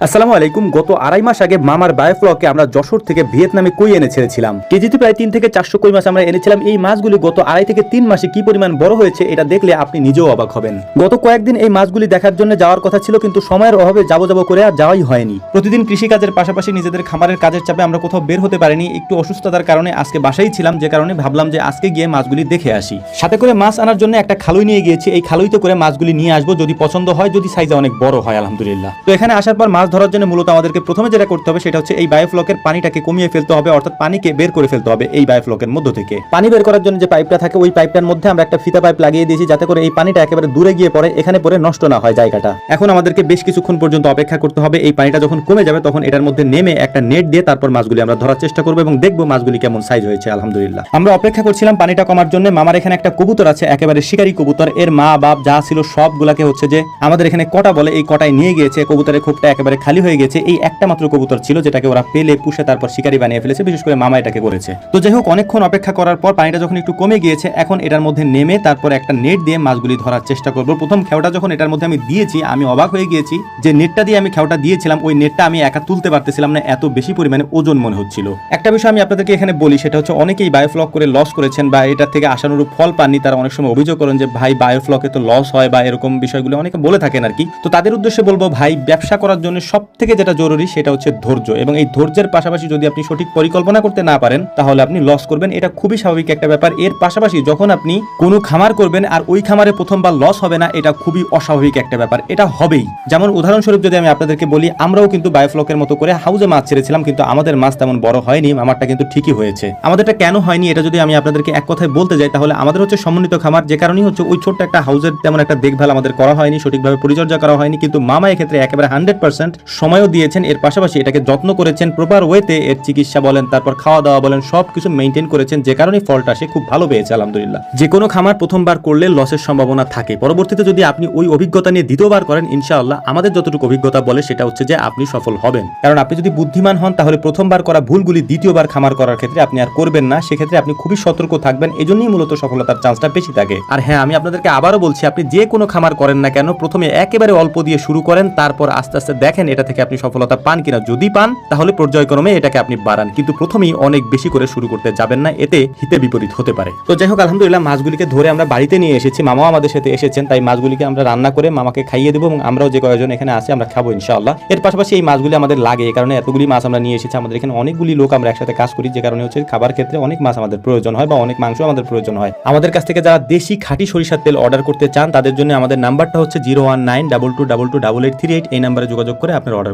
আসসালামু আলাইকুম। গত 2.5 মাস আগে মামার বায়োফ্লকে আমরা যশোর থেকে ভিয়েতনামে কই এনে ছেড়েছিলাম। কেজিতে প্রায় 3 থেকে 400 কই মাছ আমরা এনেছিলাম। এই মাছগুলি গত 2.5 থেকে 3 মাসে কি পরিমাণ বড় হয়েছে এটা দেখলে আপনি নিজেও অবাক হবেন। গত কয়েকদিন এই মাছগুলি দেখার জন্য যাওয়ার কথা ছিল, কিন্তু সময়ের অভাবে যাবো করে আর যাওয়াই হয়নি। প্রতিদিন কৃষিকাজের পাশাপাশি নিজেদের খামারের কাজের চাপে আমরা কোথাও বের হতে পারিনি। একটু অসুস্থতার কারণে আজকে বাসায় ছিলাম, যে কারণে ভাবলাম যে আজকে গিয়ে মাছগুলি দেখে আসি। সাথে করে মাছ আনার জন্য একটা খালুই নিয়ে গিয়েছি। এই খালুইতে করে মাছগুলি নিয়ে আসবো, যদি পছন্দ হয়, যদি সাইজে অনেক বড় হয় আলহামদুলিল্লাহ। তো এখানে আসার পর মাছ ধরার জন্য মূলত আমাদেরকে প্রথমে যেটা করতে হবে সেটা হচ্ছে এই বায়োফ্লকের পানিটাকে কমিয়ে ফেলতে হবে, অর্থাৎ পানিকে বের করে ফেলতে হবে এই বায়োফ্লকের মধ্য থেকে। পানি বের করার জন্য যে পাইপটা থাকে ওই পাইপটার মধ্যে আমরা একটা ফিতা পাইপ লাগিয়ে দিয়েছি, যাতে করে এই পানিটা একেবারে দূরে গিয়ে পড়ে, এখানে পড়ে নষ্ট না হয় জায়গাটা। এখন আমাদেরকে বেশ কিছুক্ষণ পর্যন্ত অপেক্ষা করতে হবে। এই পানিটা যখন কমে যাবে তখন এটার মধ্যে নেমে একটা নেট দিয়ে তারপর মাছগুলি আমরা ধরার চেষ্টা করবো এবং দেখবো মাছগুলি কেমন সাইজ হয়েছে। আলহামদুলিল্লাহ আমরা অপেক্ষা করছিলাম পানিটা কমার জন্য। মামার এখানে একটা কবুতর আছে, একেবারে শিকারী কবুতর। এর মা বাপ যা ছিল সবগুলাকে হচ্ছে যে আমাদের এখানে কটা বলে, এই কটায় নিয়ে গিয়েছে। কবুতরের খোপটা একেবারে খালি হয়ে গেছে। এই একটা মাত্র কবুতর ছিল যেটাকে ওরা পেলে পুষে তারপর শিকারি বানিয়ে ফেলেছে, বিশেষ করে মামা এটাকে করেছে। তো যাই হোক, অনেকক্ষণ অপেক্ষা করার পর পানিটা যখন একটু কমে গিয়েছে, এখন এটার মধ্যে নেমে তারপর একটা নেট দিয়ে মাছগুলি ধরার চেষ্টা করবো। প্রথম খেওটা যখন এটার মধ্যে আমি দিয়েছি, আমি অবাক হয়ে গিয়েছি যে নেটটা দিয়ে আমি খেওটা দিয়েছিলাম, ওই নেটটা আমি একা তুলতে পারতেছিলাম না, এত বেশি পরিমাণে ওজন মনে হচ্ছিল। একটা বিষয় আমি আপনাদেরকে এখানে বলি, সেটা হচ্ছে অনেকেই বায়োফ্লক করে লস করেছেন বা এটা থেকে আশানুরূপ ফল পাননি। তারা অনেক সময় অভিযোগ করেন যে ভাই বায়োফ্লকে তো লস হয় বা এরকম বিষয়গুলো অনেকে বলে থাকেন আর কি। তো তাদের উদ্দেশ্যে বলবো, ভাই ব্যবসা করার জন্য সব থেকে যেটা জরুরি সেটা হচ্ছে ধৈর্য, এবং এই ধৈর্যের পাশাপাশি যদি আপনি সঠিক পরিকল্পনা করতে না পারেন তাহলে আপনি লস করবেন। এটা খুবই স্বাভাবিক একটা ব্যাপার। এর পাশাপাশি যখন আপনি কোনো খামার করবেন আর ওই খামারে প্রথমবার লস হবে না, এটা খুবই অস্বাভাবিক একটা ব্যাপার। এটা হবেই। যেমন উদাহরণস্বরূপ যদি আমি আপনাদেরকে বলি, আমরাও কিন্তু বায়োফ্লকের মতো করে হাউজে মাছ ছেড়েছিলাম, কিন্তু আমাদের মাছ তেমন বড় হয়নি। আমারটা কিন্তু ঠিকই হয়েছে। আমাদেরটা কেন হয়নি এটা যদি আমি আপনাদেরকে এক কথায় বলতে যাই, তাহলে আমাদের হচ্ছে সমন্বিত খামার, যে কারণেই হচ্ছে ওই ছোট্ট একটা হাউজের তেমন একটা দেখভাল আমাদের করা হয়নি, সঠিকভাবে পরিচর্যা করা হয়নি। কিন্তু মামা এক্ষেত্রে একেবারে 100% সময়ও দিয়েছেন। এর পাশাপাশি এটাকে যত্ন করেছেন প্রপার ওয়েতে। এর চিকিৎসা বলেন, তারপর খাওয়া দাওয়া বলেন, সবকিছু মেইনটেইন করেছেন, যে কারণে ফলটা সে খুব ভালো পেয়েছে আলহামদুলিল্লাহ। যে কোনো খামার প্রথমবার করলে লসের সম্ভাবনা থাকে, পরবর্তীতে যদি আপনি ওই অভিজ্ঞতা নিয়ে দ্বিতীয়বার করেন, ইনশাআল্লাহ আমাদের যতটুকু অভিজ্ঞতা বলে সেটা হচ্ছে যে আপনি সফল হবেন। কারণ আপনি যদি বুদ্ধিমান হন তাহলে প্রথমবার করা ভুলগুলি দ্বিতীয়বার খামার করার ক্ষেত্রে আপনি আর করবেন না। সেক্ষেত্রে আপনি খুবই সতর্ক থাকবেন। এজন্যই মূলত সফলতার চান্সটা বেশি থাকে। আর হ্যাঁ, আমি আপনাদেরকে আবারও বলছি, আপনি যে কোনো খামার করেন না কেন, প্রথমে একেবারে অল্প দিয়ে শুরু করেন, তারপর আস্তে আস্তে দেখেন এটা থেকে আপনি সফলতা পান কিনা। যদি পান তাহলে পর্যায়ক্রমে এটাকে আপনি বাড়ান, কিন্তু প্রথমেই অনেক বেশি করে শুরু করতে যাবেন না, এতে হিতে বিপরীত হতে পারে। তো যাই হোক, আলহামদুলিল্লাহ মাছগুলিকে ধরে আমরা বাড়িতে নিয়ে এসেছি। মামাও আমাদের সাথে এসেছেন, তাই মাছগুলিকে আমরা রান্না করে মামাকে খাইয়ে দেবো এবং আমরাও যে কয়েকজন এখানে আসি আমরা খাবো ইনশাআল্লাহ। এর পাশাপাশি এই মাছগুলি আমাদের লাগে, এই কারণে এতগুলি মাছ আমরা নিয়ে এসেছি। আমাদের এখানে অনেকগুলি লোক আমরা একসাথে কাজ করি, যে কারণে হচ্ছে খাবার ক্ষেত্রে অনেক মাছ আমাদের প্রয়োজন হয় বা অনেক মাংস আমাদের প্রয়োজন হয়। আমাদের কাছ থেকে যারা দেশি খাঁটি সরিষার তেল অর্ডার করতে চান তাদের জন্য আমাদের নাম্বারটা হচ্ছে 01922228838। এই নাম্বারে যোগাযোগ করে আপনার অর্ডার